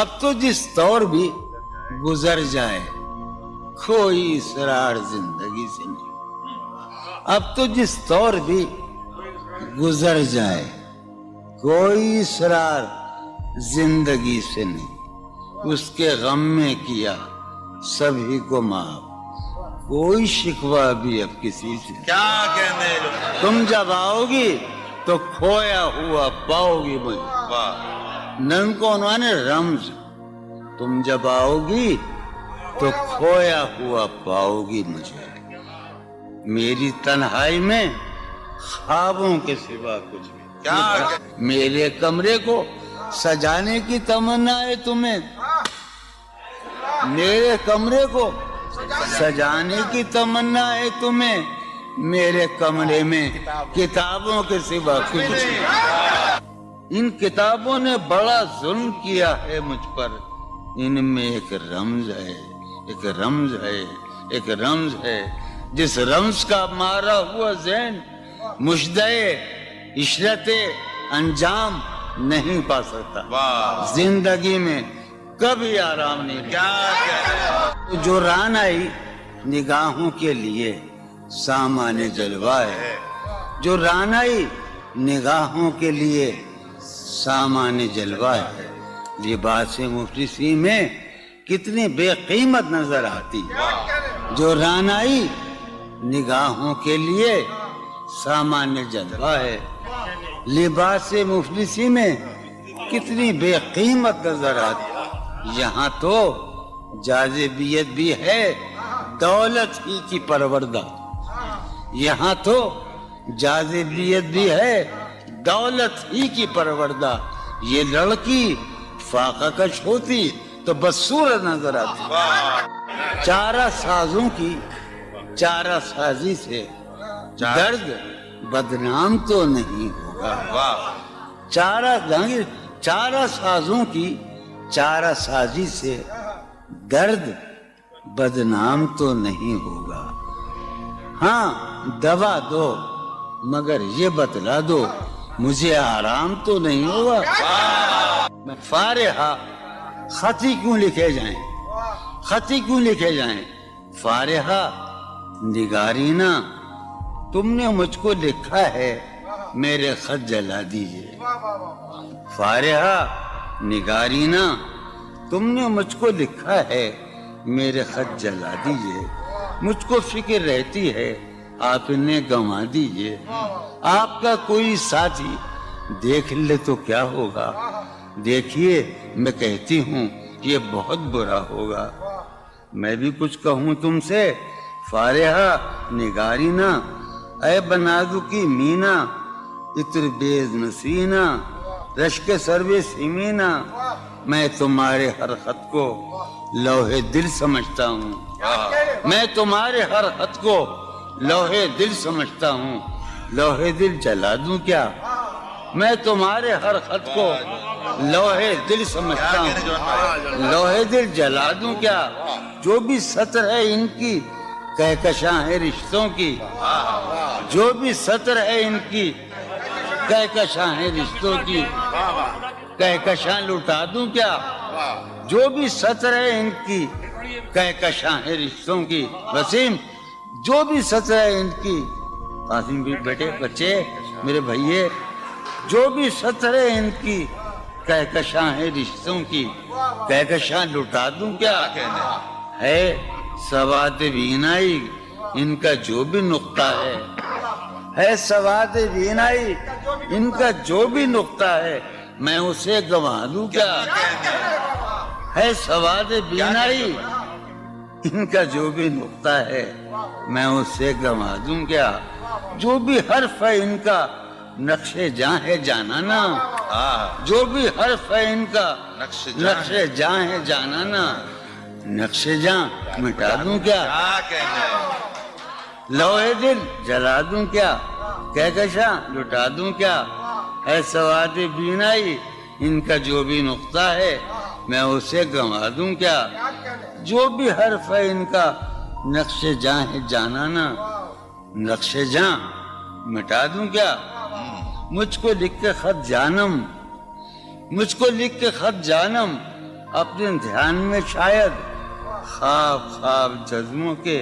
اب تو جس طور بھی گزر جائے کوئی اسرار زندگی سے نہیں. اب تو جس طور بھی گزر جائے کوئی اسرار زندگی سے نہیں. اس کے غم میں کیا سبھی کو معاف, کوئی شکوہ بھی اب کسی سے. کیا کہنے لوگ. تم جب آؤ گی تو کھویا ہوا پاؤ گی مجھے. واہ. نن کو عنوان ہے رمز. تم جب آؤ گی تو کھویا ہوا پاؤ گی مجھے. میری تنہائی میں خوابوں کے سوا کچھ بھی. کیا میرے کمرے کو سجانے کی تمنا ہے تمہیں. میرے کمرے کو سجانے کی تمنا ہے تمہیں. میرے کمرے میں کتابوں کے سوا کچھ نہیں. ان کتابوں نے بڑا ظلم کیا ہے مجھ پر. ان میں ایک رمز ہے, ایک رمز ہے, ایک رمز ہے. جس رمز کا مارا ہوا ذہن مشدے عشرت انجام نہیں پا سکتا. واہ. زندگی میں کبھی آرام نہیں. کیا جو ران آئی نگاہوں کے لیے سامان جلوہ ہے. جو ران آئی نگاہوں کے لیے سامان جلوہ ہے. لباس مفلسی میں کتنی بے قیمت نظر آتی. جو ران آئی نگاہوں کے لیے سامان جلوہ ہے. لباس مفلسی میں کتنی بے قیمت نظر آتی. یہاں تو جاذبیت بھی ہے دولت ہی کی پروردہ. یہاں تو جاذبیت بھی ہے دولت ہی کی پروردہ. یہ لڑکی فاقہ کش ہوتی تو بدصورت نظر آتی. چارہ سازوں کی چارہ سازی سے درد بدنام تو نہیں ہوگا. واہ. چارہ سازوں کی چارہ سازی سے درد بدنام تو نہیں ہوگا. ہاں دوا دو مگر یہ بتلا دو مجھے آرام تو نہیں ہوگا. میں فارحہ خطی کیوں لکھے جائیں, خطی کیوں لکھے جائیں. فارحہ نگارینا تم نے مجھ کو لکھا ہے میرے خط جلا دیجئے. فارحہ نگارینا تم نے مجھ کو لکھا ہے میرے خط جلا دیجئے. مجھ کو فکر رہتی ہے آپ نے گنوا دیجئے. آپ کا کوئی ساتھی دیکھ لے تو کیا ہوگا. دیکھیے میں کہتی ہوں یہ بہت برا ہوگا. میں بھی کچھ کہوں تم سے فارحہ نگارینا. اے بنادو کی مینا عطر بیز نسینا رشک سروے سیمینا. میں تمہارے ہر خط کو لوہے دل سمجھتا ہوں. میں تمہارے ہر خط کو لوہے دل سمجھتا ہوں. لوہے دل جلا دوں کیا. میں تمہارے ہر خط کو لوہے دل سمجھتا ہوں. لوہے دل جلا دوں کیا. جو بھی سطر ہے ان کی کہکشاں ہے رشتوں کی. جو بھی سطر ہے ان کی کہکشاں ہے رشتوں کی. کہکشاں لٹا دوں کیا. جو بھی سطر ہے ان کی کہکشاں ہے رشتوں کی. وسیم جو بھی سطر ہے ان کی. قاسم بھی بیٹے بچے میرے بھائیے جو بھی سطر ہے ان کی کہکشاں ہے رشتوں کی. کہکشاں لٹا دوں کیا. ہے سواد بینائی ان کا جو بھی نقطہ ہے سواد بینائی ان کا جو بھی نقطہ ہے میں اسے گنوا دوں کیا. ہے سواد بینائی ان کا جو بھی نقطہ ہے میں اسے گنوا دوں کیا. جو بھی حرف ہے ان کا نقش جاں ہے جانانا. جو بھی حرف ہے ان کا نقش جاں ہے جانانا. نقش جاں مٹا دوں کیا. لوہے دل جلا دوں کیا. کہکشاں لٹا دوں کیا. ہے سواد بینائی ان کا جو بھی نقطہ ہے میں اسے گنوا دوں کیا. جو بھی حرف ہے ان کا نقش جاں ہے جانانا. نقش جاں مٹا دوں کیا. مجھ کو لکھ کے خط جانم مجھ کو لکھ کے خط جانم اپنے دھیان میں شاید خواب خواب جذبوں کے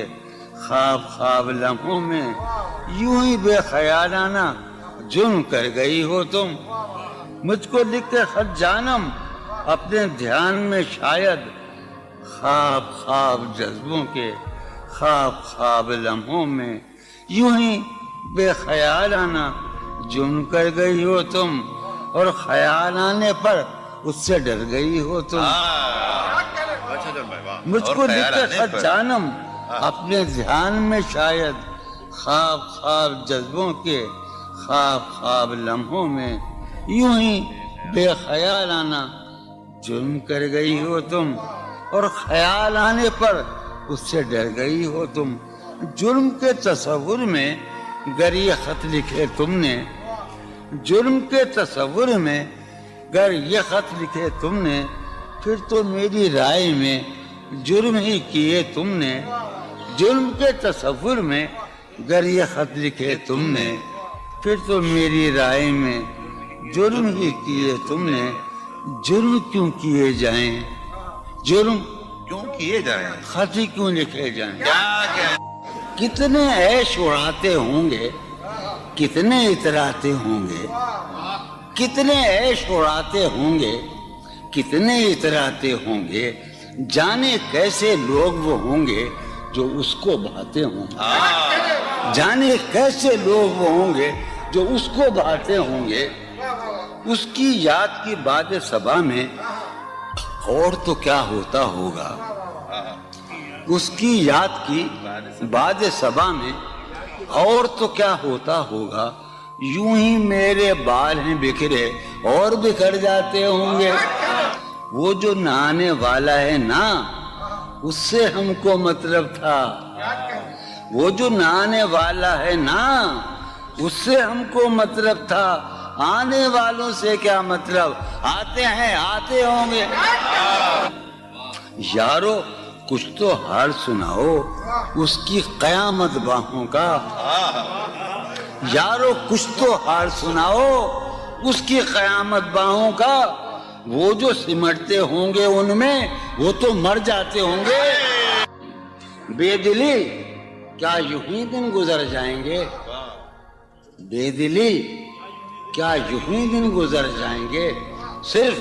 خواب خواب لمحوں میں یوں ہی بے خیالانہ جرم کر گئی ہو تم. مجھ کو لکھ کے خط جانم اپنے دھیان میں شاید خواب خواب جذبوں کے خواب خواب لمحوں میں یوں ہی بے خیالانہ جرم کر گئی ہو تم, اور خیال آنے پر اس سے ڈر گئی ہو تم. مجھ کو لکھ کے خط جانم اپنے دھیان میں شاید خواب خواب جذبوں کے خواب خواب لمحوں میں یوں ہی بے خیالانہ جرم کر گئی ہو تم, اور خیال آنے پر اس سے ڈر گئی ہو تم. جرم کے تصور میں گر یہ خط لکھے تم نے, جرم کے تصور میں گر یہ خط لکھے تم نے, پھر تو میری رائے میں جرم ہی کیے تم نے. جرم کے تصور میں گر یہ خط لکھے تم نے, پھر تو میری رائے میں جرم ہی کیے تم نے. جرم کیوں کیے جائیں, جرم کیوں کیے جائیں, خط ہی کیوں لکھے جائیں. کیا کتنے عیش اڑاتے ہوں گے, کتنے اتراتے ہوں گے, کتنے عیش اڑاتے ہوں گے, کتنے اتراتے ہوں گے, جانے کیسے لوگ وہ ہوں گے جو اس کو بھاتے ہوں گے. جانے کیسے لوگ وہ ہوں گے جو اس کو بھاتے ہوں گے. اس کی یاد کی باد صبا میں اور تو کیا ہوتا ہوگا, اس کی یاد کی باد صبا میں اور تو کیا ہوتا ہوگا. یوں ہی میرے بال ہیں بکھرے اور بکھر جاتے ہوں گے. وہ جو نہانے والا ہے نا, اس سے ہم کو مطلب تھا. وہ جو نہانے والا ہے نا, اس سے ہم کو مطلب تھا. آنے والوں سے کیا مطلب, آتے ہیں آتے ہوں گے. یارو کچھ تو حال سناؤ اس کی قیامت باہوں کا. یارو کچھ تو حال سناؤ اس کی قیامت باہوں کا. وہ جو سمٹتے ہوں گے ان میں وہ تو مر جاتے ہوں گے. بے دلی کیا یوں ہی دن گزر جائیں گے, بے دلی کیا یوں ہی دن گزر جائیں گے. صرف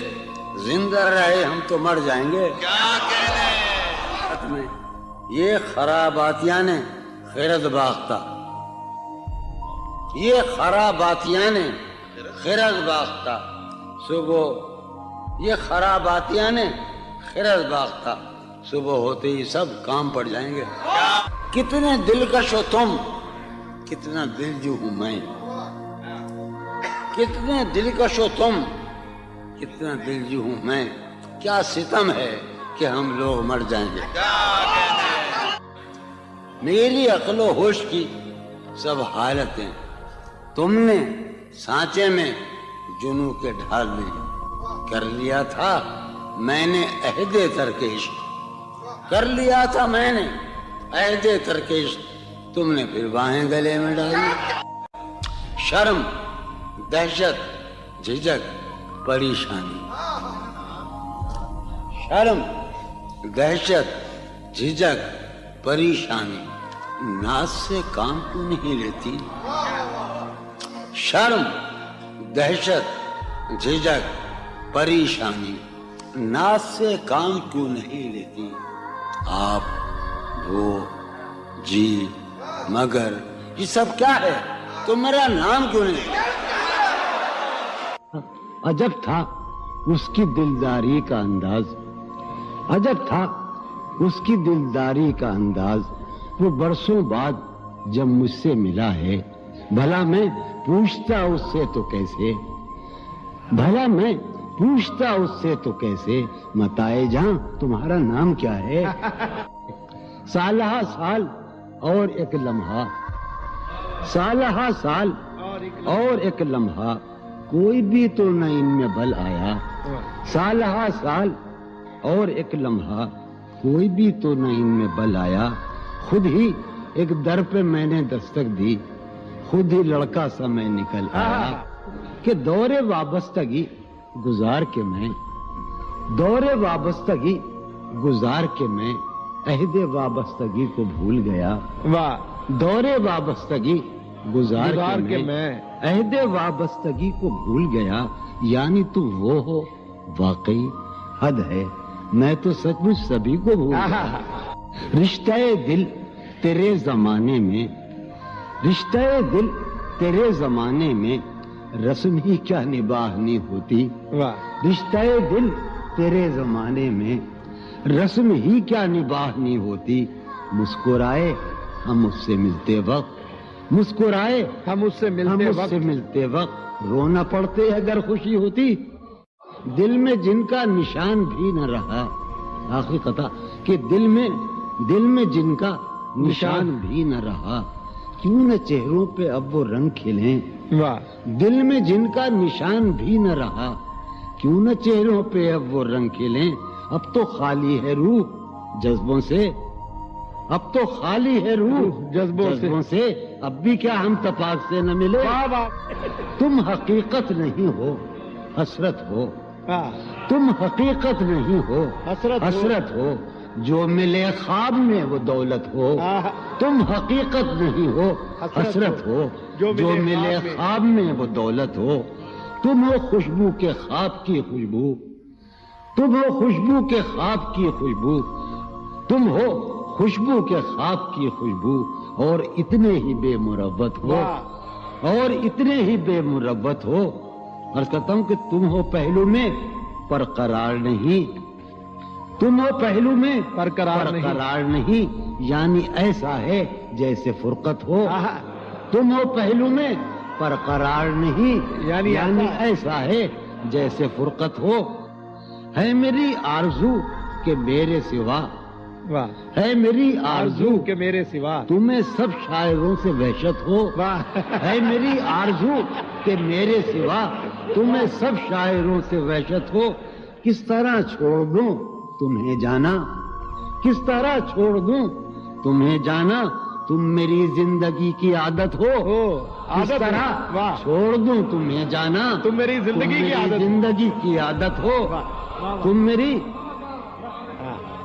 زندہ رہے ہم تو مر جائیں گے. یہ خراباتیاں نے خیرت باختہ, یہ خراباتیاں نے خیرت باختہ. صبح یہ خراباتیاں نے خیرت باختہ, صبح ہوتے ہی سب کام پڑ جائیں گے. کتنے دلکش ہو تم, کتنا دل جو ہوں میں. کتنے دلکش ہو تم, کتنا دل جو ہوں میں. کیا ستم ہے کہ ہم لوگ مر جائیں گے. میری عقل و ہوش کی سب حالتیں تم نے سانچے میں جنوں کے ڈھال میں کر لیا تھا. میں نے عہد ترک عشق کر لیا تھا, میں نے عہد ترک عشق, تم نے پھر باہیں گلے میں ڈالی. شرم دہشت جھجک پریشانی, شرم دہشت جھجک پریشانی, ناز سے کام کیوں نہیں لیتی. شرم دہشت جھجک پریشانی, ناز سے کام کیوں نہیں لیتی. آپ وہ جی مگر یہ سب کیا ہے, تو میرا نام کیوں نہیں. عجب تھا اس کی دلداری کا انداز, عجب تھا اس کی دلداری کا انداز. وہ برسوں بعد جب مجھ سے ملا ہے, بھلا میں پوچھتا اس سے تو کیسے, بھلا میں پوچھتا اس سے تو کیسے, متائے جہاں تمہارا نام کیا ہے. سالہ سال اور ایک لمحہ, سالہ سال اور ایک لمحہ, کوئی بھی تو نہ ان میں بل آیا. سالہ سال اور ایک لمحہ, کوئی بھی تو نہ ان میں بل آیا. خود ہی ایک در پہ میں نے دستک دی, خود ہی لڑکا سا میں نکل آیا. کہ دور وابستگی گزار کے میں دور وابستگی گزار کے میں عہد وابستگی کو بھول گیا. واہ. دور وابستگی گزار کے میں عہد وابستگی کو بھول گیا. یعنی تو وہ ہو واقعی حد ہے، میں تو سچ مچ سبھی کو بھول گیا. رشتہ دل تیرے زمانے میں، رشتہ دل تیرے زمانے میں رسم ہی کیا نباہنی ہوتی. واہ. رشتہ دل تیرے زمانے میں رسم ہی کیا نباہنی ہوتی. مسکرائے ہم اس سے ملتے وقت، مسکرائے ہم اس سے ملتے وقت رونا پڑتے اگر خوشی ہوتی. دل میں جن کا نشان بھی نہ رہا، آخری قطع، کہ دل میں جن کا نشان بھی نہ رہا، کیوں نہ چہروں پہ اب وہ رنگ کھلیں. واہ. دل میں جن کا نشان بھی نہ رہا، کیوں نہ چہروں پہ اب وہ رنگ کھلیں. اب تو خالی ہے روح جذبوں سے، اب تو خالی ہے روح جذبوں سے، اب بھی کیا ہم تپاک سے نہ ملے. تم حقیقت نہیں ہو حسرت ہو، تم حقیقت نہیں ہو حسرت ہو، جو ملے خواب میں وہ دولت ہو. تم حقیقت نہیں ہو حسرت ہو، جو ملے خواب میں وہ دولت ہو. تم ہو خوشبو کے خواب کی خوشبو، تم ہو خوشبو کے خواب کی خوشبو، تم ہو خوشبو کے خواب کی خوشبو، اور اتنے ہی بے مروت ہو، اور اتنے ہی بے مروت ہو. عرض کرتا ہوں کہ تم ہو پہلو میں پر قرار نہیں، تم ہو پہلو میں پر قرار نہیں، یعنی ایسا ہے جیسے فرقت ہو. تم ہو پہلو میں پر قرار نہیں، یعنی ایسا ہے جیسے فرقت ہو. ہے میری آرزو کہ میرے سوا، ہے میری آرزو کہ میرے سوا تمہیں سب شاعروں سے وحشت ہو. ہے میری آرزو کہ میرے سوا تمہیں سب شاعروں سے وحشت ہو. کس طرح چھوڑ دوں تمہیں جانا، کس طرح چھوڑ دوں تمہیں جانا، تم میری زندگی کی عادت ہو. کس طرح چھوڑ دوں تمہیں جانا، تم میری زندگی کی عادت ہو. تم میری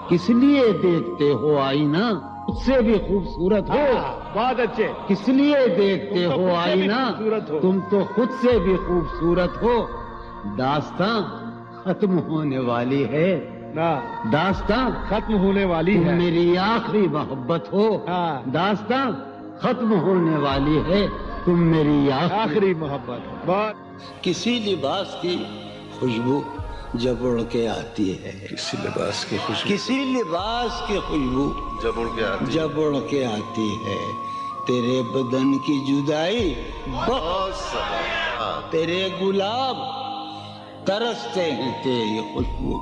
کس لیے دیکھتے ہو آئینہ خود سے بھی خوبصورت ہو. بہت اچھے. کس لیے دیکھتے ہو آئینہ تم تو خود سے بھی خوبصورت ہو. داستاں ختم ہونے والی ہے، داستاں ختم ہونے والی تم ہے، میری آخری محبت ہو. داستاں ختم ہونے والی ہے، تم میری آخری محبت. بہت. کسی لباس کی خوشبو جب اڑ کے آتی ہے، کسی لباس کی خوشبو کسی لباس کی خوشبو جب اڑ کے آتی جب اڑ کے آتی ہے، تیرے بدن کی جدائی بہت سارا. تیرے گلاب ترستے ہیں تیری خوشبو،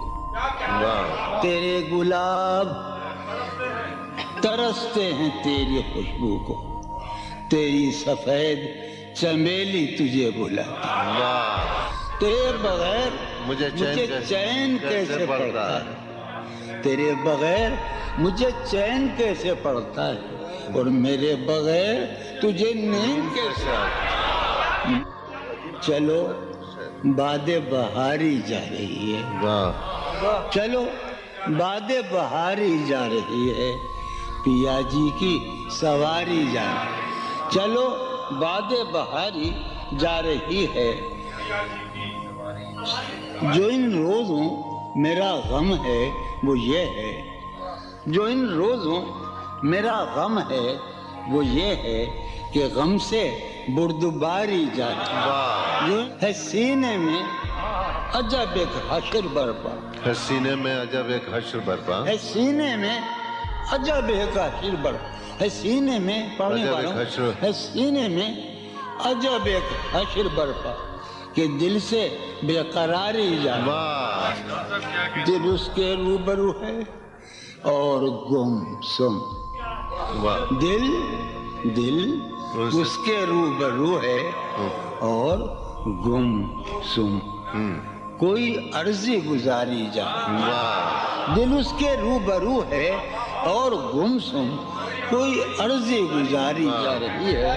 واہ. تیرے گلاب ترستے ہیں تیری خوشبو کو. تیری سفید چمیلی تجھے بلاتی، واہ. تیرے بغیر مجھے چین کیسے پڑتا ہے، تیرے بغیر مجھے چین کیسے پڑتا ہے، اور میرے بغیر تجھے نیند کیسے آتی. چلو باد بہاری جا رہی ہے، واہ. چلو باد بہاری جا رہی ہے، پیا جی کی سواری جا رہی ہے. چلو باد بہاری جا رہی ہے. جو ان روزوں میرا غم ہے وہ یہ ہے، جو ان روزوں میرا غم ہے وہ یہ ہے کہ غم سے بردباری جاتی. واہ. جو ہے سینے میں عجب ایک حشر برپا، ہے سینے میں عجب ایک حشر برپا. ہے سینے میں عجب ایک حشر برپا، ہے سینے میں پڑھنے عجب والوں ایک حشر. ہے سینے میں عجب ایک حشر برپا کہ دل سے بے قراری جائے. واہ. دل اس کے روبرو ہے اور گم سم. واہ. دل اس کے روبرو ہے اور گم سم. کوئی عرضی گزاری جائے. واہ. دل اس کے روبرو ہے اور گم سم، کوئی عرضی گزاری جا رہی ہے.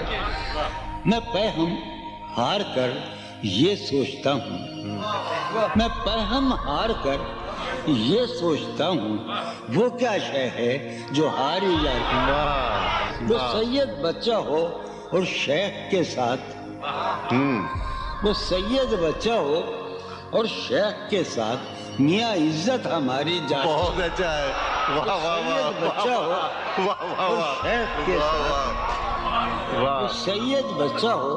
میں پہم ہار کر یہ سوچتا ہوں، میں پہم ہار کر یہ سوچتا ہوں وہ کیا شے ہے جو ہاری جاتی ہے. واہ وہ سید بچہ ہو اور شیخ کے ساتھ، وہ سید بچہ ہو اور شیخ کے ساتھ میاں عزت ہماری جاتی. بہت اچھا ہے. واہ واہ واہ سید بچہ ہو واہ واہ اور واہ شیخ کے ساتھ، وہ واہ سید بچہ ہو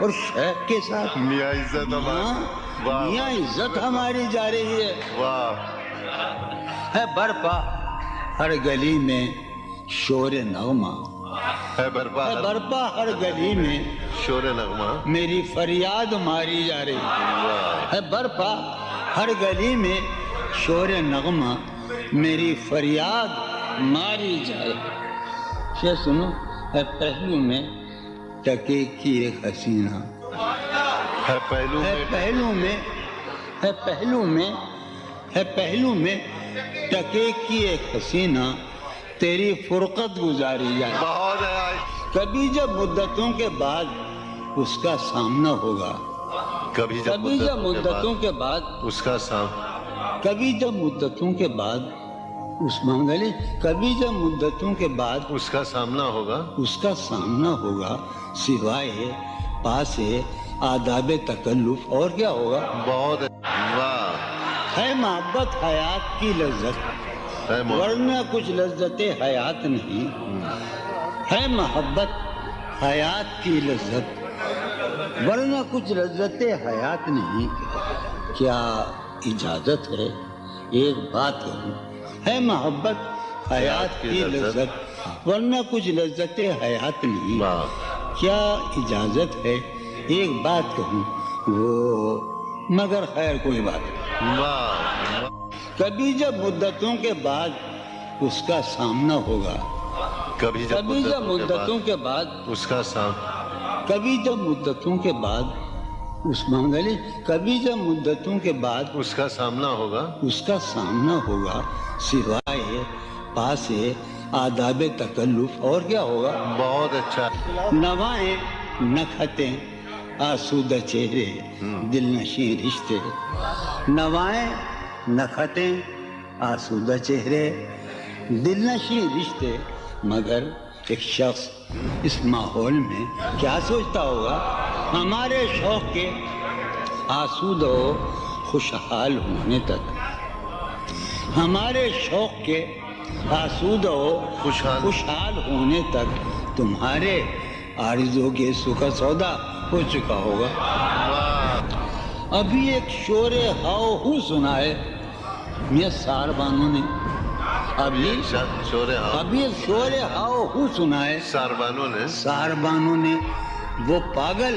اور شیخ کے ساتھ میاں عزت ہماری. واہ میاں عزت ہماری جا رہی ہے. واہ ہے برپا ہر گلی میں شور نغمہ، ہے برپا ہے برپا ہر گلی میں شور نغمہ. میری فریاد ماری جا رہی واہ ہے. برپا ہر گلی میں شور نغمہ میری فریاد ماری جائے. شے سنو، ہے پہلو میں ٹکے کی ایک حسینہ، ہے پہلو ہے میں پہلو میں، ہے پہلو میں، ہے پہلو میں ٹکے کی ایک حسینہ تیری فرقت گزاری جائے. بہت ہے. کبھی جب مدتوں کے بعد اس کا سامنا ہوگا، کبھی جب کبھی جب مدتوں کے بعد، اس کا سام کبھی جب مدتوں کے بعد اس منگلی، کبھی جب مدتوں کے بعد اس کا سامنا ہوگا. اس کا سامنا ہوگا، سوائے پاس آداب تکلف اور کیا ہوگا. بہت ہے. واہ ہے محبت حیات کی لذت، ہے ورنہ کچھ لذت حیات نہیں. ہے محبت حیات کی لذت، ورنہ کچھ لذت حیات نہیں. کیا اجازت ہے ایک بات کہوں؟ ہے محبت حیات کی لذت، ورنہ کچھ لذت حیات نہیں. واہ کیا اجازت ہے ایک بات کہوں؟ وہ مگر خیر کوئی بات نہیں. واہ کبھی جب مدتوں کے بعد اس کا سامنا ہوگا، کبھی کبھی جب مدتوں کے بعد، اس کا سام کبھی جب مدتوں کے بعد اس منگلی، کبھی جب مدتوں کے بعد اس کا سامنا ہوگا. اس کا سامنا ہوگا، سوائے پاس آداب تکلف اور کیا ہوگا. بہت اچھا. نوائیں نکھتیں آسودہ چہرے دل نشیں رشتے. نوائیں نکھتیں آسودہ چہرے دل نشیں رشتے. مگر ایک شخص اس ماحول میں کیا سوچتا ہوگا؟ ہمارے شوق کے آسودہ و خوشحال ہونے تک، ہمارے شوق کے آسودہ و خوشحال ہونے تک تمہارے آرزو کے سکھ سودا ہو چکا ہوگا. ابھی ایک شور ہاؤ ہو سنا ہے میاں سار بانو نے. ابھی ایک شور ہاؤ ہو سنا ہے ساربانوں نے. سار بانو نے. وہ پاگل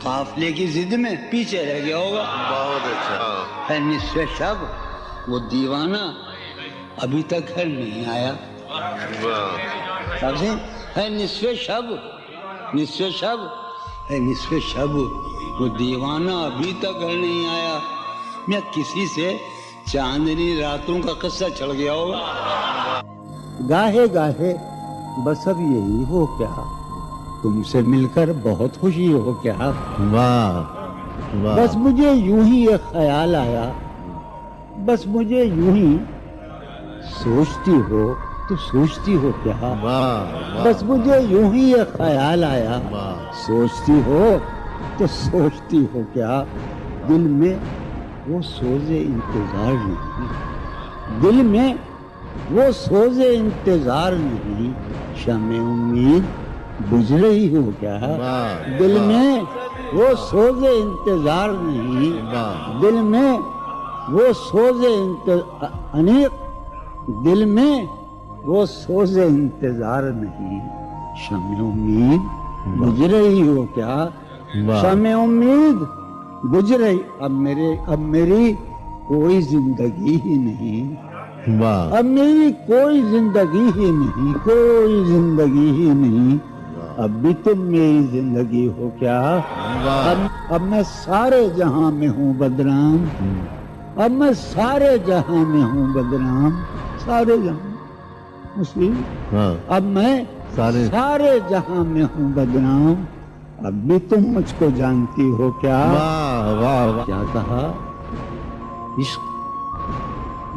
قافلے کی ضد میں پیچھے رہ گیا ہوگا. بہت اچھا. ہے نصف شب وہ دیوانہ ابھی تک گھر نہیں آیا. واہ ہے نصف شب، نصف شب، ہے نصف شب وہ دیوانہ ابھی تک گھر نہیں آیا. میں کسی سے چاندنی راتوں کا قصہ چڑھ گیا ہوگا. گاہے گاہے بس اب یہی ہو کیا، تم سے مل کر بہت خوشی ہو کیا. واہ بس مجھے یوں ہی ایک خیال آیا، بس مجھے یوں ہی سوچتی ہو تو سوچتی ہو کیا. بس مجھے یوں ہی ایک خیال آیا، سوچتی ہو تو سوچتی ہو کیا. دل میں وہ سوز انتظار نہیں، دل میں وہ سوز انتظار نہیں. شمع امید بجھ رہی ہو کیا. دل میں وہ سوز انتظار نہیں، دل میں وہ سوز انیق، دل میں وہ سوز انتظار نہیں. شمع امید بجھ رہی ہو کیا. شمع امید بجھ رہی. اب میری کوئی زندگی ہی نہیں، اب میری کوئی زندگی ہی نہیں، کوئی زندگی ہی نہیں. اب بھی تم میری زندگی ہو کیا. اب میں سارے جہاں میں ہوں بدنام، اب میں سارے جہاں میں ہوں بدنام. سارے جہاں مسلم، اب میں سارے جہاں میں ہوں بدنام. اب بھی تم مجھ کو جانتی ہو کیا. کیا کہا؟ عشق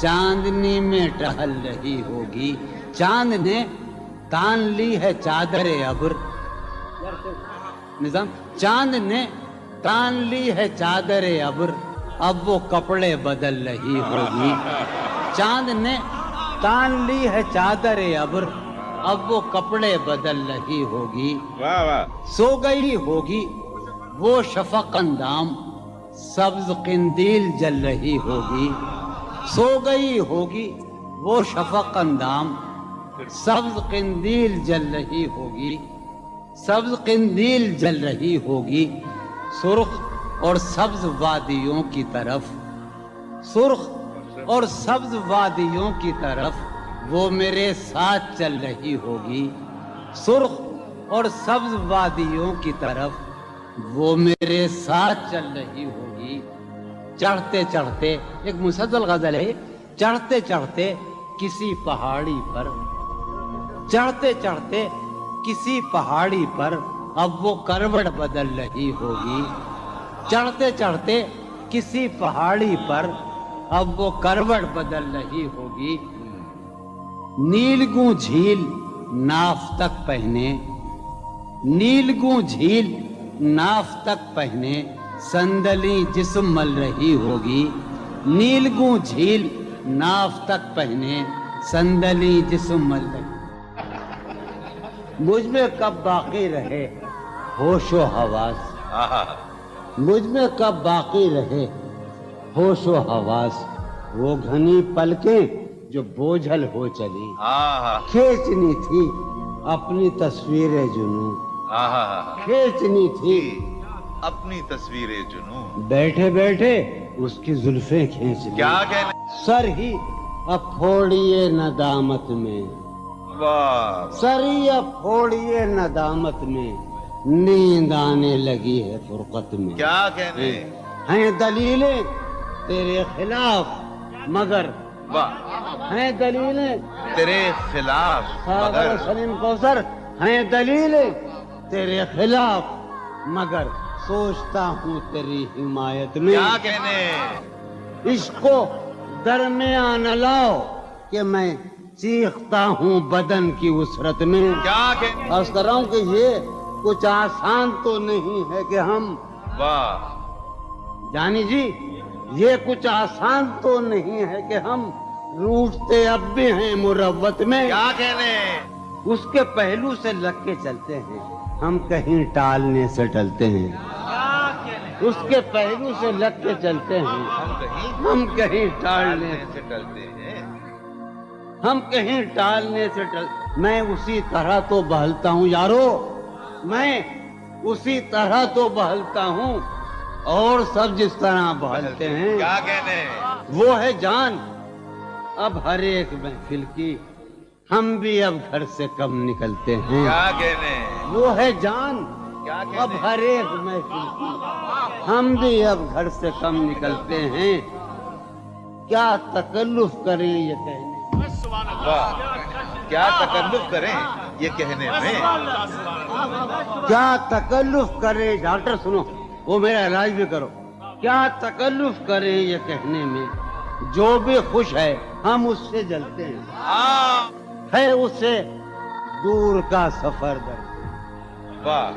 چاندنی میں ٹہل رہی ہوگی، چاند نے تان لی ہے چادر ابر، نظام چاند نے تان لی ہے چادر ابر، اب وہ کپڑے بدل رہی ہوگی، چاند نے تان لی ہے چادر ابر، اب وہ کپڑے بدل رہی ہوگی، واہ واہ، سو گئی ہوگی وہ شفق اندام، سبز قندیل جل رہی ہوگی، سو گئی ہوگی وہ شفق اندام، سبز قندیل جل رہی ہوگی، سبز قندیل جل رہی ہوگی، سرخ اور سبز وادیوں کی طرف، سرخ اور سبز وادیوں کی طرف وہ میرے ساتھ چل رہی ہوگی، سرخ اور سبز وادیوں کی طرف وہ میرے ساتھ چل رہی ہوگی، چڑھتے چڑھتے، ایک مسلسل غزل ہے، چڑھتے چڑھتے کسی پہاڑی پر، چڑھتے چڑھتے کسی پہاڑی پر اب وہ کروٹ بدل رہی ہوگی، چڑھتے چڑھتے کسی پہاڑی پر اب وہ کروٹ بدل رہی ہوگی، نیلگوں جھیل ناف تک پہنے، نیلگوں جھیل ناف تک پہنے صندلی جسم مل رہی ہوگی، نیلگوں جھیل ناف تک پہنے صندلی جسم مل رہی، مجھ میں کب باقی رہے ہوش و حواس، مجھ میں کب باقی رہے ہوش و حواس، وہ گھنی پلکیں جو بوجھل ہو چلی، کھینچنی تھی اپنی تصویر جنوں، کھینچنی تھی اپنی تصویر جنوں، بیٹھے بیٹھے اس کی زلفیں کھینچ لی، کیا کہنے، سر ہی اب پھوڑیے ندامت میں، واہ، سر ہی اب پھوڑیے ندامت میں، نیند آنے لگی ہے فرقت میں، کیا کہنے، ہیں دلیلیں تیرے خلاف مگر، واہ، ہیں دلیلیں تیرے خلاف ساغر مگر، سلیم کوثر، ہیں دلیلیں تیرے خلاف مگر سوچتا ہوں تیری حمایت میں، کیا کہنے، عشق کو درمیان لاؤ کہ میں چیختا ہوں بدن کی وسرت میں، کیا کہنے، عرض کر رہا ہوں کہ یہ کچھ آسان تو نہیں ہے کہ ہم، واہ، جانی جی یہ کچھ آسان تو نہیں ہے کہ ہم روٹتے اب بھی ہیں مروت میں، کیا کہنے، اس کے پہلو سے لگ کے چلتے ہیں ہم کہیں ٹالنے سے ٹلتے ہیں، اس کے پہلو سے لگ کے چلتے ہیں ہم کہیں ٹالنے سے ڈلتے ہیں، ہم کہیں ٹالنے سے میں اسی طرح تو بہلتا ہوں یارو، میں اسی طرح تو بہلتا ہوں اور سب جس طرح بہلتے ہیں، کیا کہنے، وہ ہے جان اب ہر ایک محفل کی، ہم بھی اب گھر سے کم نکلتے ہیں، کیا کہنے، وہ ہے جان کیا کہنے، اب ہر ایک محفل کی، ہم بھی اب گھر سے کم نکلتے ہیں، کیا تکلف کریں یہ کہنے، واہ، کیا تکلف کریں یہ کہنے میں، کیا تکلف کریں، ڈاکٹر سنو وہ میرا علاج بھی کرو، کیا تکلف کریں یہ کہنے میں، جو بھی خوش ہے ہم اس سے جلتے ہیں، ہے اسے دور کا سفر درپیش، واہ،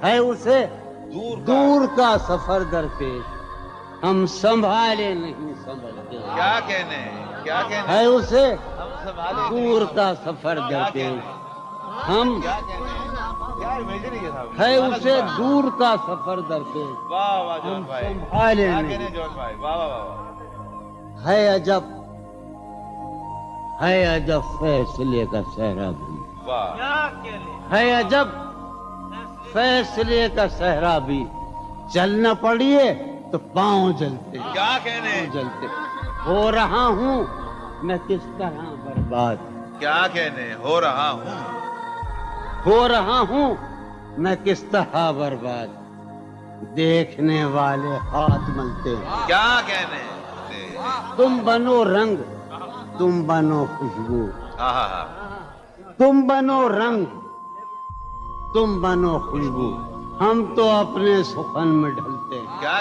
ہے اسے دور دور کا سفر درپیش، ہم سنبھالے نہیں سنبھلتے، کیا کہنے، کیا کہنے، ہے اسے ہم سنبھالے دور کا سفر درپیش، ہم کیا کہنے، کیا امیجن ہے صاحب، ہے اسے دور کا سفر درپیش، واہ واہ جون ہم بھائی، سنبھالے کیا نہیں، کہنے جون بھائی، واہ واہ واہ، ہے عجب فیصلے کا صحرا بھی، واہ، ہے عجب فیصلے کا صحرا بھی، چلنا پڑیے تو پاؤں جلتے، کیا کہنے، جلتے، ہو رہا ہوں میں کس طرح برباد، کیا کہنے، ہو رہا ہوں، ہو رہا ہوں میں کس طرح برباد، دیکھنے والے ہاتھ ملتے ہیں، کیا کہنے، تم بنو رنگ تم بنو خوشبو، ہاں ہاں ہاں، تم بنو رنگ تم بنو خوشبو، ہم تو اپنے سخن میں ڈھلتے ہیں، کیا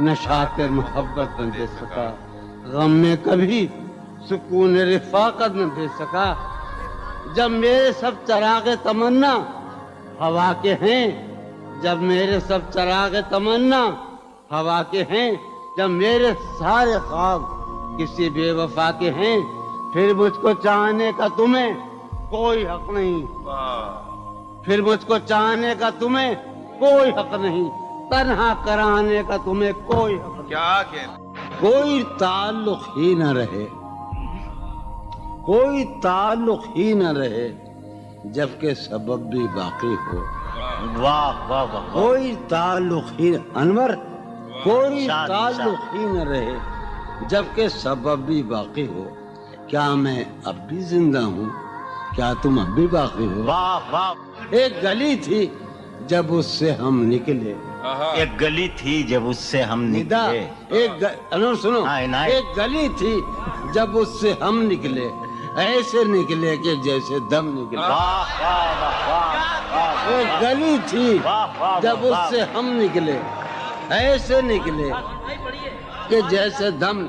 نشاط محبت نہ دے سکا، غم میں کبھی سکون رفاقت نہ دے سکا۔ جب میرے سب چراغ تمنا ہوا کے ہیں، جب میرے سب چراغ تمنا ہوا کے ہیں، جب میرے سارے خواب کسی بے وفا کے ہیں، پھر مجھ کو چاہنے کا تمہیں کوئی حق نہیں، پھر مجھ کو چاہنے کا تمہیں کوئی حق نہیں، تنہا کرانے کا تمہیں کوئی حق نہیں۔ کیا کہنا؟ کوئی تعلق ہی نہ رہے، کوئی تعلق ہی نہ رہے جبکہ سبب بھی باقی ہو۔ واہ واہ واہ واہ، کوئی تعلق ہی انور، کوئی شاد، تعلق ہی نہ رہے جبکہ سبب بھی باقی ہو۔ کیا میں اب بھی زندہ ہوں؟ کیا تم اب بھی باقی ہو؟ واہ واہ، ایک گلی تھی جب اس سے ہم نکلے، ایک گلی تھی جب اس سے ہم ندا نکلے، انور سنو، ہاں، عنایت۔ ایک گلی تھی جب اس سے ہم نکلے، ایسے نکلے کہ جیسے دم نکلے۔ واہ واہ واہ واہ، ایک گلی تھی واہ واہ جب اس سے ہم نکلے، ایسے نکلے کہ جیسے دم۔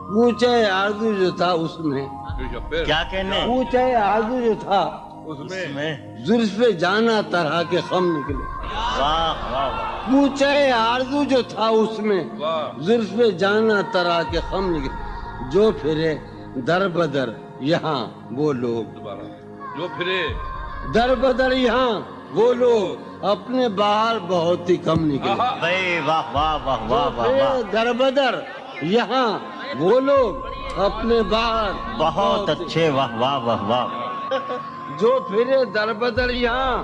پوچھے آرزو جو تھا اس میں، کیا کہنے پوچھے آرزو جو تھا اس میں، زلف جانا طرح کے خم نکلے۔ واہ واہ واہ، پوچھے آرزو جو تھا اس میں، زلف جانا طرح کے خم نکلے۔ جو پھرے در بدر یہاں وہ لوگ، جو پھرے در بدر یہاں وہ لوگ، اپنے باہر بہت ہی کم نکلے۔ واہ واہ واہ واہ واہ واہ واہ، در بدر یہاں وہ لوگ، اپنے باہر بہت اچھے، واہ واہ واہ واہ، جو پھرے در بدر یہاں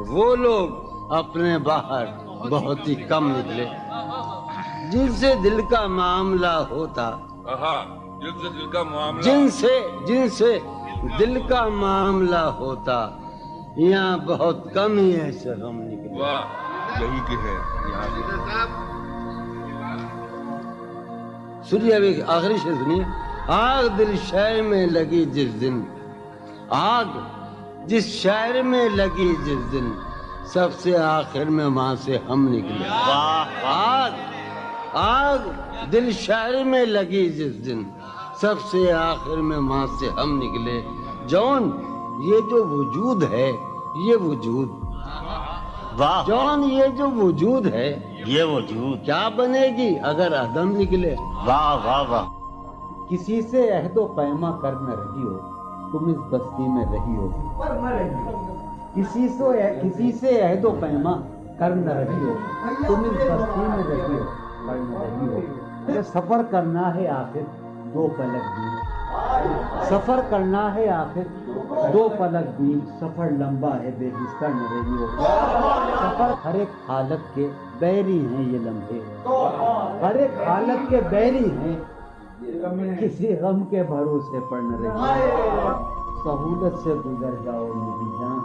وہ لوگ، اپنے باہر بہت ہی کم نکلے۔ جن سے دل کا معاملہ ہوتا، جن سے دل کا معاملہ، جن سے دل کا معاملہ ہوتا، یہاں بہت کم ہی ایسے ہم نکلے۔ واہ، یہی کہ ہے یہاں سے۔ سنیے ابھی آخری شعر سنیے۔ آگ دل شہر میں لگی جس دن، آگ جس شہر میں لگی جس دن، سب سے آخر میں وہاں سے ہم نکلے۔ آگ آگ دل شہر میں لگی جس دن، سب سے آخر میں وہاں سے ہم نکلے۔ جون یہ جو وجود ہے، یہ وجود، واہ، جون یہ جو وجود ہے، یہ وجود، کیا بنے گی اگر عدم نکلے؟ واہ واہ واہ، کسی سے عہد و پیما کر نہ رہی ہو، تم اس بستی میں رہی ہو۔ کسی سے عہد و پیما کر نہ رہی ہو، تم اس بستی میں رہی ہو، پر نہ رہی ہو۔ یہ سفر کرنا ہے آخر دو پلک دور، سفر کرنا ہے آخر دو پلک دور، سفر لمبا ہے بے بستر نہ رہی ہو۔ سفر ہر ایک حالت کے بیری ہیں یہ لمحے، ہر ایک حالت کے بیری ہیں، کسی غم کے بھروسے پر نہ رہی ہو۔ سہولت سے گزر جاؤ میری جان،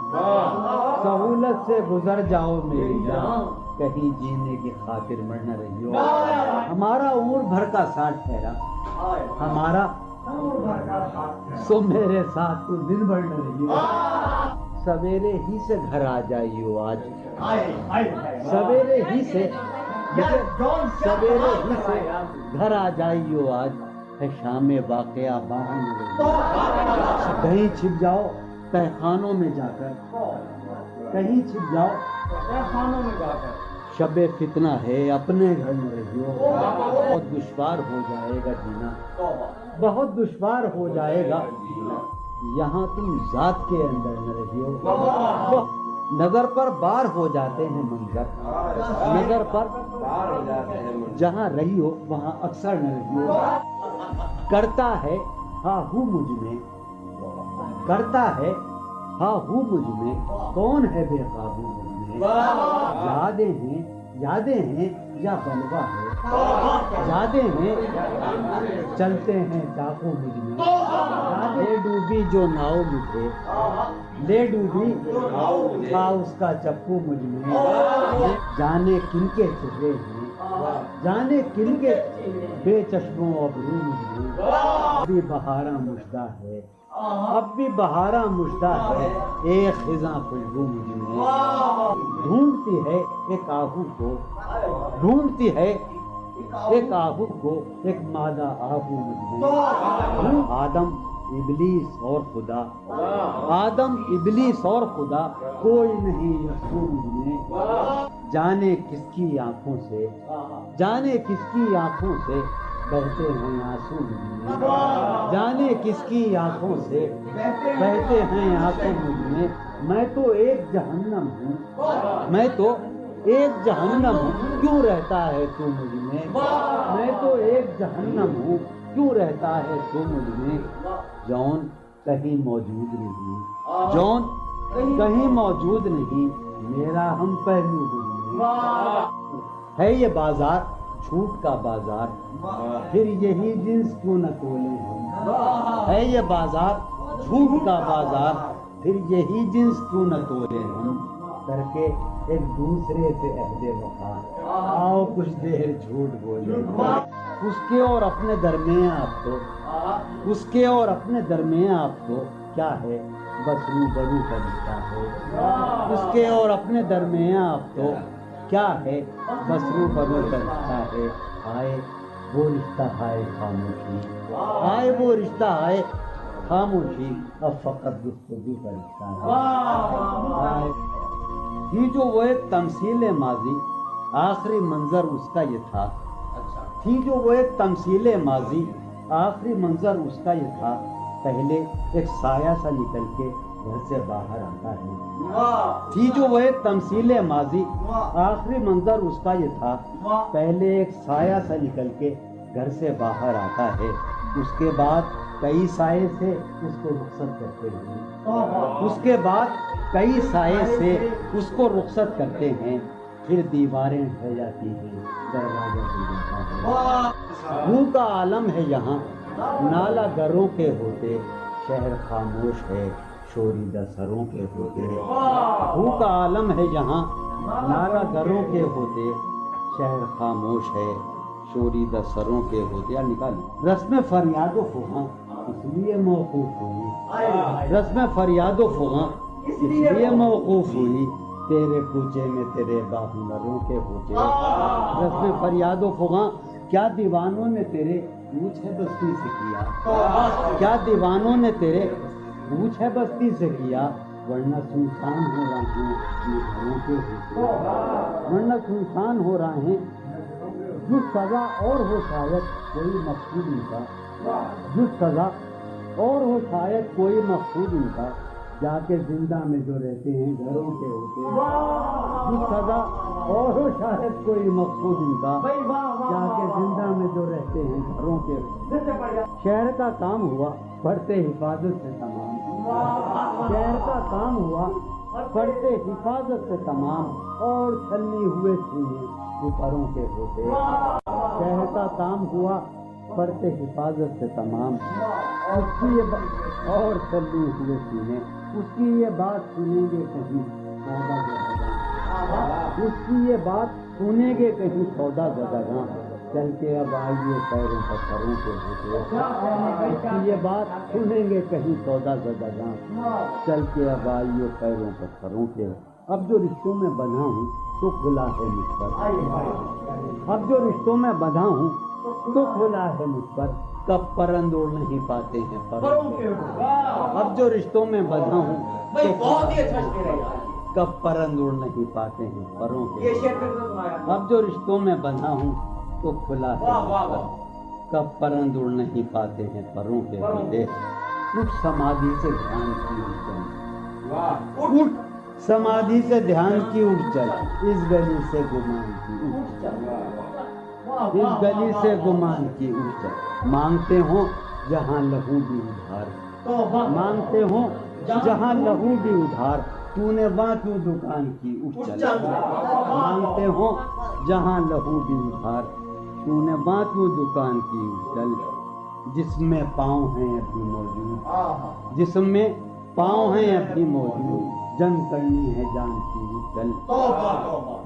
سہولت سے گزر جاؤ میری جان، کہیں جینے کی خاطر مر نہ رہی ہو۔ ہمارا عمر بھر کا ساتھ ٹھہرا، ہمارا سو میرے ساتھ تو دن بھر نہ رہی ہو۔ سویرے ہی سے گھر آ جائیو آج، سویرے ہی سے گھر آ جائیو آج، ہے شام واقعہ باہر نہ رہی ہو۔ کہیں چھپ جاؤ تہ خانوں میں جا کر، کہیں چھپ جاؤ تہ خانوں میں جا کر، شب فتنہ ہے اپنے گھر نہ رہی ہو۔ بہت دشوار ہو جائے گا جینا، بہت دشوار ہو جائے گا جینا، یہاں تم ذات کے اندر نہ رہی ہو۔ نظر پر بار ہو جاتے ہیں منظر، نظر پر بار ہو جاتے ہیں، جہاں رہی ہو وہاں اکثر نہ رہی ہو۔ کرتا ہے ہاں ہوں مجھ میں، کرتا ہے ہاں ہوں مجھ میں، کون ہے بے قابو مجھ میں؟ یادیں ہیں یا بلوا ہے، یادیں ہیں چلتے ہیں ڈاکو مجھ میں، لے ڈوبی جو ناؤ مجھے، لے ڈوبی تھا اس کا چپو مجھ میں، جانے کن کے چہرے ہیں، جانے کن کے بے چشموں ابرو مجھ میں، اب بھی بہاراں مژدہ ہے، اب بھی بہاراں مژدہ ہے، ایک خزاں خوشبو مجھ میں، ڈھونڈتی ہے ایک آہو کو، ڈھونڈتی ہے ایک آہو کو ایک مادہ آہو مجھ میں، آدم ابلیس اور خدا، آدم ابلیس اور خدا، کوئی نہیں یسوع مجھ میں، جانے کس کی آنکھوں سے، جانے کس کی آنکھوں سے بہتے ہیں آنسو مجھ میں، جانے کس کی آنکھوں سے بہتے ہیں آنسو مجھ میں تو ایک جہنم ہوں، میں تو ایک جہنم ہوں، کیوں رہتا ہے تو مجھ میں تو ایک جہنم ہوں، کیوں رہتا ہے تو مجھ میں، جون کہیں موجود نہیں، جون کہیں موجود نہیں، میرا ہم پہلو مجھ میں، ہے یہ بازار جھوٹ کا بازار، پھر یہی جنس کیوں نہ تولیں ہم، ہے یہ بازار جھوٹ کا بازار، پھر یہی جنس کیوں نہ تولیں ہم، کر کے ایک دوسرے سے عہد وفا، آؤ کچھ دیر جھوٹ بولے، اس کے اور اپنے درمیان آپ تو، اس کے اور اپنے درمیان آپ تو کیا ہے، بس روبرو کا رشتہ ہے، اس کے اور اپنے درمیان آپ تو کیا ہے، بس روبرو کا رشتہ ہے، آئے وہ رشتہ ہے خاموشی، آئے وہ رشتہ ہے خاموشی، اب فقط گفتگو کا رشتہ ہے، تھی جو وہ ایک تمثیل ماضی، آخری منظر اس کا یہ تھا، تھی جو وہ ایک تمثیل ماضی، آخری منظر اس کا یہ تھا، پہلے ایک سایہ سا نکل کے گھر سے باہر آتا ہے، تھی جو وہ ایک تمثیل ماضی، آخری منظر اس کا یہ تھا، پہلے ایک سایہ سا نکل کے گھر سے باہر آتا ہے، اس کے بعد کئی سائے سے اس کو رخصت کرتے ہیں، اس کے بعد کئی سائے سے اس کو رخصت کرتے ہیں، پھر دیواریں ڈھہ جاتی ہیں، دروازہ کھل جاتا ہے، منہ کا عالم ہے یہاں، نالا گروں کے ہوتے، شہر خاموش ہے، شوریدہ سروں کے ہوتے، منہ کا عالم ہے یہاں، نالا گروں کے ہوتے، شہر خاموش ہے، شوریدہ سروں کے ہوتے، یا نکالی رسم فریاد و فغاں اس لیے موقوف ہوئی، رسم فریاد و فغاں اس لیے موقوف ہوئی، تیرے کوچے میں تیرے باہنروں کے ہوتے، رسم فریاد و فغاں کیا دیوانوں نے تیرے پوچھ ہے بستی سے کیا، کیا دیوانوں نے تیرے پوچھ ہے بستی سے کیا، ورنہ سنسان ہو رہے ہیں یہ گھروں کے ہوتے، ورنہ سنسان ہو رہے ہیں، جو سزا اور ہو شاید کوئی مقصود ان کا، جو سزا اور ہو شاید کوئی مقصود ان کا، جا کے زندہ میں جو رہتے ہیں گھروں کے ہوتے، جو سزا اور ہو شاید کوئی مقصود ان کا، جا کے زندہ میں جو رہتے ہیں گھروں کے ہوتے، شہر کا کام ہوا پڑھتے حفاظت سے تمام، شہر کا کام ہوا پڑھتے حفاظت سے تمام، اور چھلنی ہوئے سینے پروں کے ہوتے، شہر کا کام ہوا پڑھتے حفاظت سے تمام، اس کی یہ اور چلی ہوئے سینے، اس کی یہ بات سنیں گے کہیں سودا زدگاں، اس کی یہ بات سنیں گے کہیں سودا زدگاں، چل کے اب آئیے پیروں پر سروں کے ہوتے، اس کی یہ بات سنیں گے کہیں سودا زدگاں، چل کے اب آئیے پیروں پر سروں کے، اب جو رشتوں میں بندھا ہوں تو کھلا ہے مجھ پر، اب جو رشتوں میں بندھا ہوں تو کھلا ہے مجھ پر، کب پرند اڑ نہیں پاتے ہیں پروں کے، اب جو رشتوں میں بندھا ہوں تو کب پرند اڑ نہیں پاتے ہیں پروں کے، اب جو رشتوں میں بندھا ہوں تو کھلا ہے مجھ پر، کب پرند اڑ نہیں پاتے ہیں پروں کے ہوتے، اٹھ سمادھی سے دھیان کی اٹھ، اٹھ سمادھی سے دھیان کی اٹھ چل، اس گلی سے گمان کی اٹھ چل، اس گلی سے گمان کی اٹھ چل، مانگتے ہوں جہاں لہو بھی ادھار، مانگتے ہوں جہاں لہو بھی ادھار، تو نے وہاں کیوں دکان کی اٹھ چل، مانگتے ہوں جہاں لہو بھی ادھار، تو نے وہاں کیوں دکان کی اٹھ چل، جس میں پاؤں ہیں ابھی موجود، جس میں پاؤں ہیں ابھی موجود، جنگ کرنی ہے جان کی چل،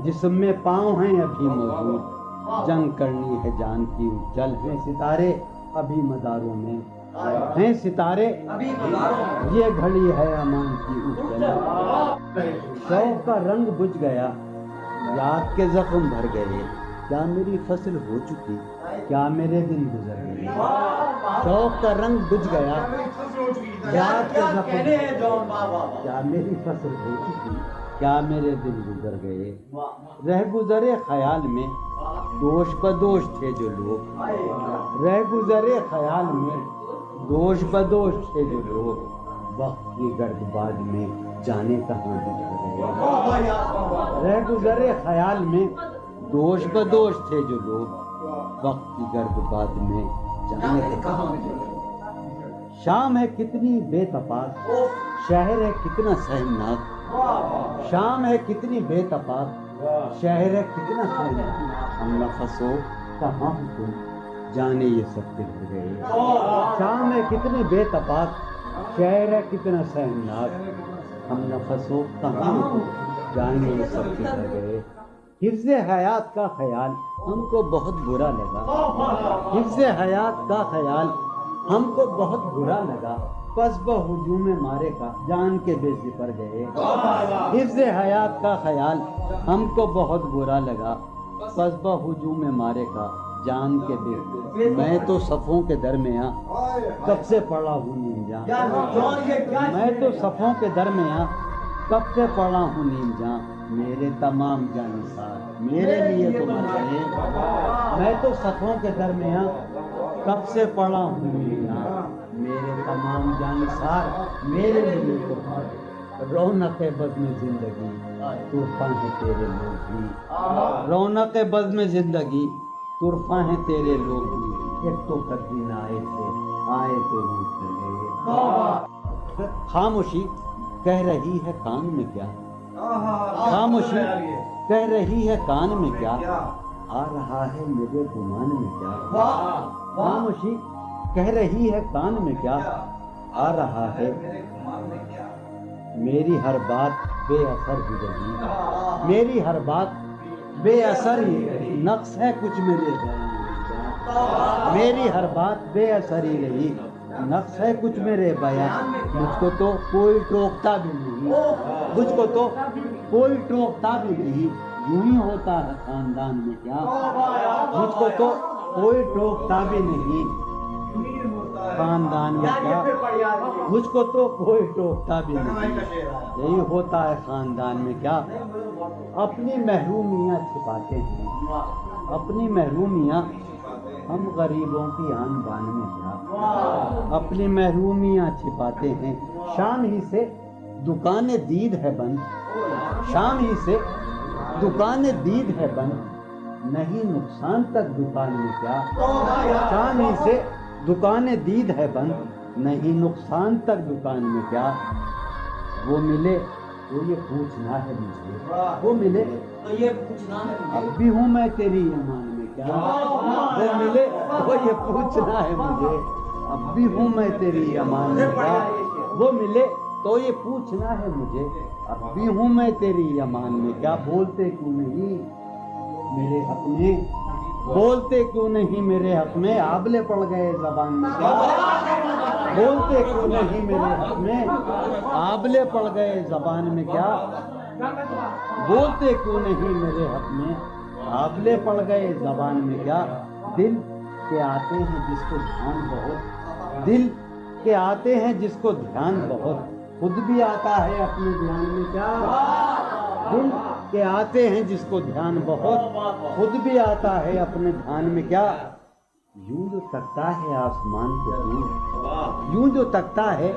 جس میں پاؤں ہیں ابھی موجود، جنگ کرنی ہے جان کی چل، ہیں ستارے ابھی مداروں میں، ہیں ستارے یہ گھڑی ہے امان کی اچل، شوق کا رنگ بجھ گیا، یاد کے زخم بھر گئے، کیا میری فصل ہو چکی، کیا میرے دن گزر گئے، شوق کا رنگ بجھ گیا، یاد کے زخم، کیا میری فصل ہو چکی، کیا میرے دن گزر گئے، رہ گزرے خیال میں دوش بدوش تھے جو لوگ، رہ گزرے خیال میں دوش بدوش تھے جو لوگ، وقت کی گرد باد میں جانے کہاں بچ گئے، رہ گزرے خیال میں دوش بدوش تھے جو لوگ، وقت کی گرد باد میں جانے کہاں بچ گئے، شام ہے کتنی بے تپاک، شہر ہے کتنا سہمناک، شام ہے کتنی بے تپاک، شہر ہے کتنا سہمناک، ہم نفس ہو کہاں ہو تم جانے یہ سب بچ گئے، شام ہے کتنی بے تپاک، شہر ہے کتنا سہمناک، ہم نفس ہو کہاں ہو جانے یہ سب بچ گئے، حفظ حیات کا خیال ہم کو بہت برا لگا، حفظ حیات کا خیال ہم کو بہت برا لگا، پس بہجوم مارے کا جان کے بے زپر گئے، حفظ حیات کا خیال ہم کو بہت برا لگا، پس بہجوم مارے کا جان کے بے، میں تو صفوں کے درمیاں کب سے پڑا ہوں نیم جان، میں تو صفوں کے درمیاں کب سے پڑا ہوں نیم جان، میرے تمام جانسار میرے لیے تو مر گئے، میں تو صفوں کے درمیاں کب سے پڑا ہوں نیم جان، میرے تمام جانسار میرے لیے تو مر گئے، رونق بزم زندگی طرفاں ہیں تیرے لوگ بھی، رونق بزم زندگی طرفاں ہیں تیرے لوگ بھی، ایک تو کبھی نہ آئے تھے آئے تو روٹ لگے، خاموشی کہہ رہی ہے کان میں کیا، خاموشی کہہ رہی ہے کان میں کیا، آ رہا ہے میرے گمان میں کیا، خاموشی کہہ رہی ہے کان میں کیا، آ رہا ہے میری ہر بات بے اثر ہی رہی، میری ہر بات بے اثر ہی رہی، نقص ہے کچھ میرے بیان میں کیا، میری ہر بات بے اثر ہی رہی، نقص ہے کچھ میرے بیان، مجھ کو تو کوئی ٹوکتا بھی نہیں، مجھ کو تو کوئی ٹوکتا بھی نہیں، یوں ہی ہوتا ہے خاندان میں کیا، مجھ کو تو کوئی ٹوکتا بھی نہیں خاندان میں کیا، مجھ کو تو کوئی ٹوکتا بھی نہیں، یہی ہوتا ہے خاندان میں کیا، اپنی محرومیاں چھپاتے ہیں، اپنی محرومیاں ہم غریبوں کی آن بان میں کیا، اپنی محرومیاں چھپاتے ہیں، شام ہی سے دکان دید ہے بند، شام ہی سے دکان دید ہے بند، نہیں نقصان تک دکان میں کیا، شام ہی سے دکان دید ہے بند، نہیں نقصان تک دکان میں کیا، وہ ملے تو یہ پوچھنا ہے مجھے، وہ ملے تو یہ پوچھنا ہے، اب بھی ہوں میں تیری ایمان میں کیا، وہ ملے تو یہ پوچھنا ہے مجھے، اب بھی ہوں میں تیری امان میں کیا، وہ ملے تو یہ پوچھنا ہے مجھے، اب بھی ہوں میں تیری امان میں کیا، بولتے کیوں نہیں میرے حق میں، بولتے کیوں نہیں میرے حق میں، آبلے پڑ گئے زبان میں کیا، بولتے کیوں نہیں میرے حق میں، آبلے پڑ گئے زبان میں کیا، بولتے کیوں نہیں میرے حق میں، آبلے پڑ گئے زبان میں کیا، دل کے آتے ہیں جس کو دھیان بہت، دل کے آتے ہیں جس کو دھیان بہت، خود بھی آتا ہے اپنے دھیان میں کیا، دل کے آتے ہیں جس کو دھیان بہت، خود بھی آتا ہے اپنے دھیان میں کیا، یوں جو تکتا ہے آسمان کو تو، یوں جو تکتا ہے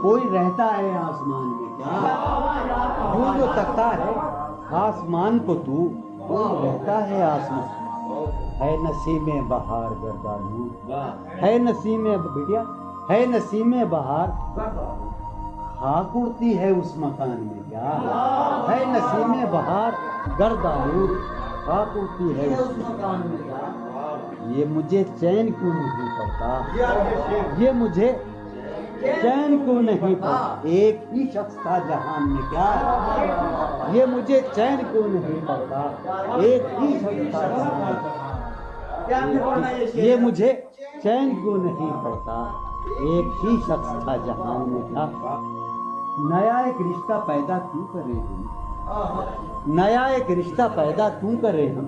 کوئی رہتا ہے آسمان میں کیا، یوں جو تکتا ہے آسمان کو تو، کوئی رہتا ہے آسمان، ہے نسیم بہار گردالود، ہے نسیم بٹیا، ہے نسیم بہار خاک اڑتی ہے اس مکان میں کیا، ہے نسیم بہار گردالود خاک اڑتی ہے اس مکان میں کیا، یہ مجھے چین کیوں نہیں پڑتا، یہ مجھے چین کیوں نہیں پڑتا، ایک ہی شخص تھا جہان میں کیا، یہ مجھے چین کیوں نہیں پڑتا، ایک ہی شخص تھا جہان میں، یہ مجھے چین کیوں نہیں پڑتا، ایک ہی شخص تھا جہان میں کیا، نیا ایک رشتہ پیدا کیوں کرے ہم، نیا ایک رشتہ پیدا کیوں کرے ہم،